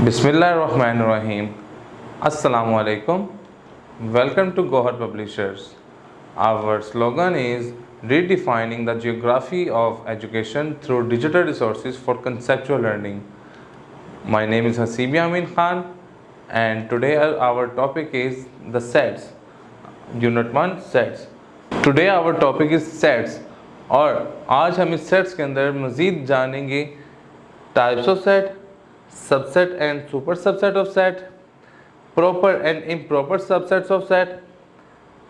Bismillahirrahmanirrahim. Assalamu alaikum. Welcome to Gohar Publishers. Our slogan is redefining the geography of education through digital resources for conceptual learning. My name is Hasibi Amin Khan, and today our topic is the sets. Unit 1 sets. Today our topic is sets और आज हम इस sets के अंदर मज़ीद जानेंगे types of set, subset and super subset of set, proper and improper subsets of set,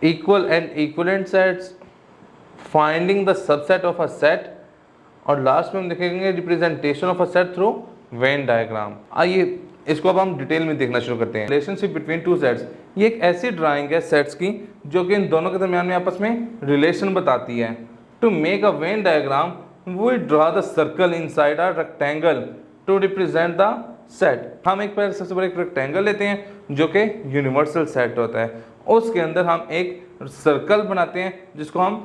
equal and equivalent sets, finding the subset of a set और last में हम देखेंगे representation of a set through Venn diagram. आइए इसको अब हम detail में देखना शुरू करते हैं। रिलेशनशिप बिटवीन टू सेट्स, ये एक ऐसी ड्राइंग है सेट्स की जो कि इन दोनों के दरमियान में आपस में रिलेशन बताती है। To make a Venn diagram we draw the circle inside a rectangle to represent the set. हम एक पहले सबसे बड़ा एक रेक्टेंगल लेते हैं जो कि यूनिवर्सल सेट होता है, उसके अंदर हम एक सर्कल बनाते हैं जिसको हम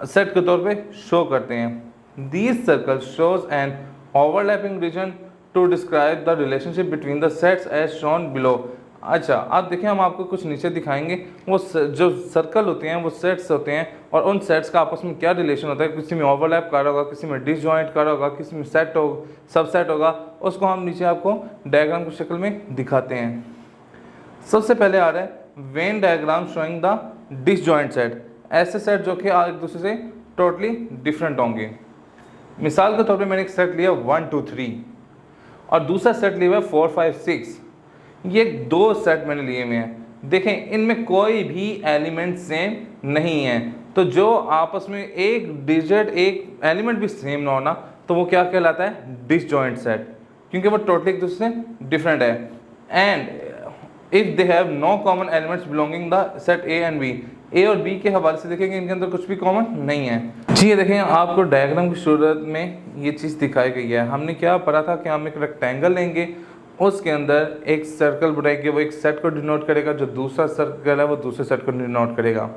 सेट के तौर पे शो करते हैं। These circle shows an overlapping region to describe the relationship between the sets as shown below. अच्छा, आप देखिए हम आपको कुछ नीचे दिखाएंगे वो जो सर्कल होते हैं वो सेट्स होते हैं और उन सेट्स का आपस में क्या रिलेशन होता है। किसी में ओवरलैप कर रहा होगा, किसी में डिसजॉइंट कर रहा होगा, किसी में सेट हो सबसेट होगा, उसको हम नीचे आपको डायग्राम की शक्ल में दिखाते हैं। सबसे पहले आ रहा है Venn diagram showing the disjoint set, ऐसे सेट जो कि एक दूसरे से टोटली डिफरेंट होंगे। मिसाल के तौर पर मैंने एक सेट लिया 1 2 3 और दूसरा सेट लिया 4 5 6। ये दो सेट मैंने लिए हुए हैं। देखें इनमें कोई भी एलिमेंट सेम नहीं है, तो जो आपस में एक डिजिट एक एलिमेंट भी सेम ना होना तो वो क्या कहलाता है, डिसजॉइंट सेट, क्योंकि वो टोटली एक दूसरे से डिफरेंट है। And if they have no common elements belonging the set A and B, A और बी के हवाले से देखेंगे इनके अंदर कुछ भी कॉमन नहीं है। जी ये देखें आपको डायग्राम की सूरत में ये चीज़ दिखाई गई है। हमने क्या पढ़ा था कि हम एक रेक्टेंगल लेंगे, उसके अंदर एक सर्कल बनाएंगे, वो एक सेट को डिनोट करेगा, जो दूसरा सर्कल है वो दूसरे सेट को डिनोट करेगा।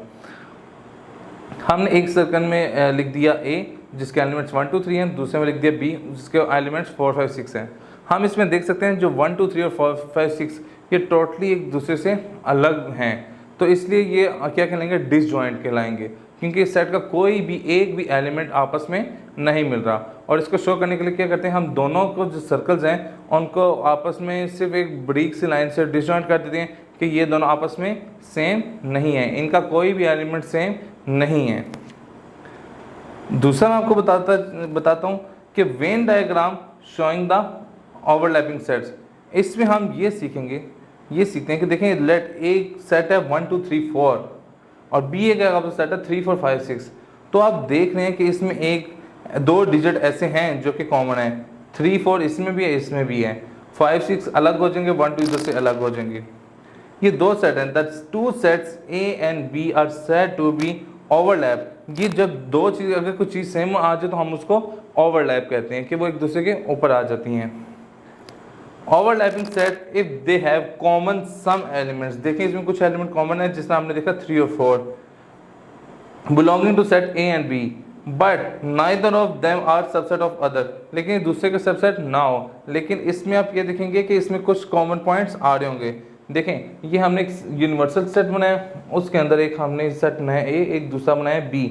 हमने एक सर्कल में लिख दिया ए जिसके एलिमेंट्स 1 2 3 हैं, दूसरे में लिख दिया बी जिसके एलिमेंट्स 4 5 6 हैं। हम इसमें देख सकते हैं जो 1 2 3 और 4 5 6 ये टोटली एक दूसरे से अलग हैं, तो इसलिए ये क्या कहलाएंगे, डिसजॉइंट कहलाएंगे, क्योंकि इस सेट का कोई भी एक भी एलिमेंट आपस में नहीं मिल रहा। और इसको शो करने के लिए क्या करते हैं, हम दोनों को जो सर्कल्स हैं उनको आपस में सिर्फ एक ब्रीक सी लाइन से डिसजॉइंट कर देते हैं कि ये दोनों आपस में सेम नहीं है, इनका कोई भी एलिमेंट सेम नहीं है। दूसरा मैं आपको बताता हूँ कि when diagram showing the overlapping sets, इसमें हम ये सीखते हैं कि देखें लेट एक सेट है 1 2 3 4 और बी एक सेट है 3 4 5 6। तो आप देख रहे हैं कि इसमें एक दो डिजिट ऐसे हैं जो कि कॉमन है, 3 4 इसमें भी है इसमें भी है, 5 6 अलग हो जाएंगे, 1 2 इधर से अलग हो जाएंगे। ये दो सेट हैं, that's two sets A and B are said to be overlap. ये जब दो चीज़ अगर कोई चीज़ सेम आ जाए तो हम उसको ओवरलैप कहते हैं कि वो एक दूसरे के ऊपर आ जाती हैं। Overlapping set if they have common some elements, देखिए इसमें कुछ एलिमेंट कॉमन है जिसमें हमने देखा 3 और 4 belonging to set A and B, but neither of them are subset of other, लेकिन दूसरे के सबसेट ना हो। लेकिन इसमें आप ये देखेंगे कि इसमें कुछ कॉमन पॉइंट्स आ रहे होंगे। देखें ये हमने एक यूनिवर्सल सेट बनाया, उसके अंदर एक हमने सेट बनाया ए, एक दूसरा बनाया बी।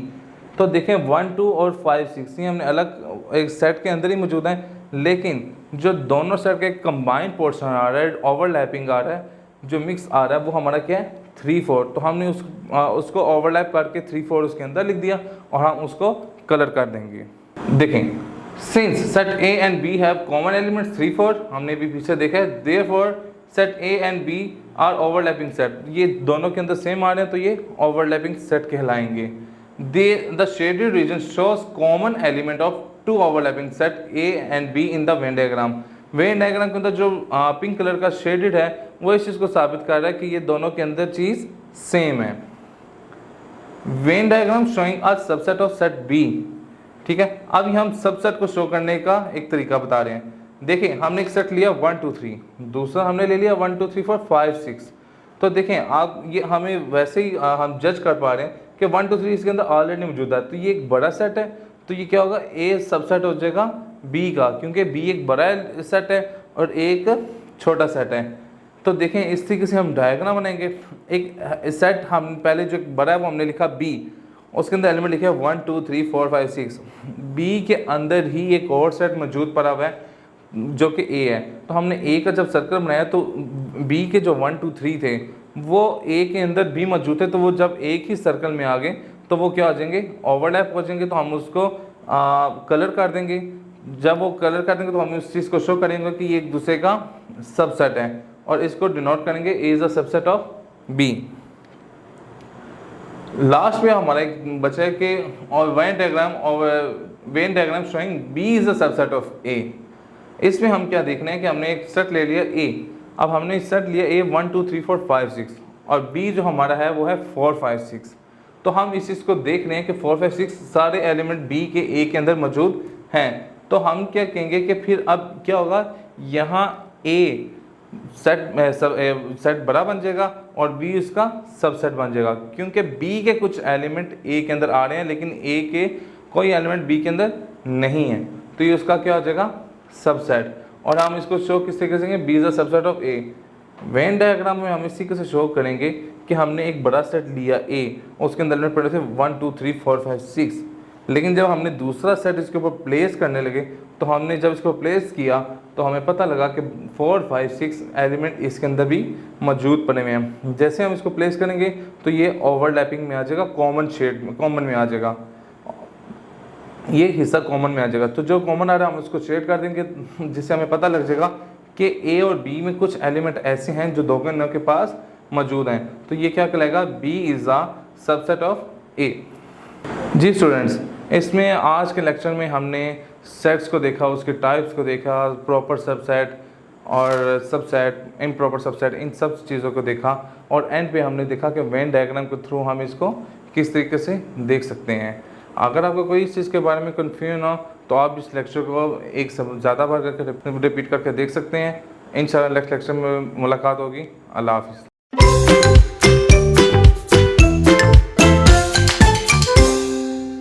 तो देखें 1 2 और 5 6 ये हमने अलग एक सेट के अंदर ही मौजूद हैं, लेकिन जो दोनों सेट का एक कंबाइंड पोर्शन आ रहा है, ओवरलैपिंग आ रहा है, जो मिक्स आ रहा है वो हमारा क्या है 3 4। तो हमने उसको ओवरलैप करके 3 4 उसके अंदर लिख दिया और हम उसको कलर कर देंगे। देखें since set A and B have common elements 3 4, हमने भी पीछे देखा है, therefore set A and B are overlapping set, ये दोनों के अंदर सेम आ रहे हैं तो ये ओवरलैपिंग सेट कहलाएंगे। The shaded region shows common element of two overlapping set A and B in the Venn diagram. Venn diagram के अंदर जो पिंक कलर का शेडेड है वो इस चीज़ को साबित कर रहा है कि ये दोनों के अंदर चीज़ सेम है। Venn diagram showing a subset of set B, ठीक है। अब हम सबसेट को शो करने का एक तरीका बता रहे हैं। देखिए हमने एक सेट लिया 1 2 3, दूसरा हमने ले लिया 1 2 3 4 5 6। तो देखें आप ये हमें वैसे ही हम जज कर पा रहे हैं कि 1 2 3 इसके अंदर ऑलरेडी मौजूद है, तो ये एक बड़ा सेट है, तो ये क्या होगा, ए सबसेट हो जाएगा बी का, क्योंकि बी एक बड़ा सेट है और एक छोटा सेट है। तो देखें इस तरीके से हम डायग्राम बनाएंगे। एक सेट हम पहले जो बड़ा है वो हमने लिखा बी, उसके अंदर एलिमेंट लिखे 1 2 3 4 5 6। बी के अंदर ही एक और सेट मौजूद पड़ा हुआ है जो कि ए है। तो हमने ए का जब सर्कल बनाया तो बी के जो 1 2 3 थे वो ए के अंदर भी मौजूद थे, तो वो जब एक ही सर्कल में आ गए तो वो क्या हो जाएंगे, ओवरलैप हो जाएंगे। तो हम उसको कलर कर देंगे। जब वो कलर कर देंगे तो हम उस चीज़ को शो करेंगे कि ये एक दूसरे का सबसेट है, और इसको डिनोट करेंगे A is a subset of B. Last में हमारा एक बचा है कि और Venn diagram showing B is a subset of A. इसमें हम क्या देखना है कि हमने एक सेट ले लिया ए, अब हमने सेट लिया ए 1 2 3 4 5 6 और बी जो हमारा है वो है 4 5 6। तो हम इस चीज़ को देख रहे हैं कि 4 5 6 सारे एलिमेंट बी के ए के अंदर मौजूद हैं। तो हम क्या कहेंगे कि फिर अब क्या होगा, यहाँ ए सेट बड़ा बन जाएगा और बी उसका सबसेट बन जाएगा, क्योंकि बी के कुछ एलिमेंट ए के अंदर आ रहे हैं लेकिन ए के कोई एलिमेंट बी के अंदर नहीं है, तो ये उसका क्या हो जाएगा, सबसेट। और हम इसको शो किस तरीके से करेंगे, B is a subset of A. Venn diagram में हम इस तरीके से शो करेंगे कि हमने एक बड़ा सेट लिया ए, उसके अंदर एलिमेंट पड़े थे 1 2 3 4 5 6, लेकिन जब हमने दूसरा सेट इसके ऊपर प्लेस करने लगे तो हमने जब इसको प्लेस किया तो हमें पता लगा कि 4 5 6 एलिमेंट इसके अंदर भी मौजूद पड़े हुए हैं। जैसे हम इसको प्लेस करेंगे तो ये ओवरलैपिंग में आ जाएगा, कॉमन में आ जाएगा, ये हिस्सा कॉमन में आ जाएगा। तो जो कॉमन आ रहा है हम उसको शेड कर देंगे, जिससे हमें पता लग जाएगा कि ए और बी में कुछ एलिमेंट ऐसे हैं जो दोनों के पास मौजूद हैं। तो ये क्या कहलाएगा, B is a subset of A. जी स्टूडेंट्स, इसमें आज के लेक्चर में हमने सेट्स को देखा, उसके टाइप्स को देखा, प्रॉपर सबसेट और सबसेट, इम्प्रॉपर सबसेट, इन सब चीज़ों को देखा, और एंड पे हमने देखा कि वेन डायग्राम के थ्रू हम इसको किस तरीके से देख सकते हैं। अगर आपको कोई इस चीज़ के बारे में कन्फ्यूजन हो तो आप इस लेक्चर को एक ज़्यादा बार करके रिपीट करके देख सकते हैं। इंशाल्लाह नेक्स्ट लेक्चर में मुलाकात होगी। अल्लाह हाफ़िज़।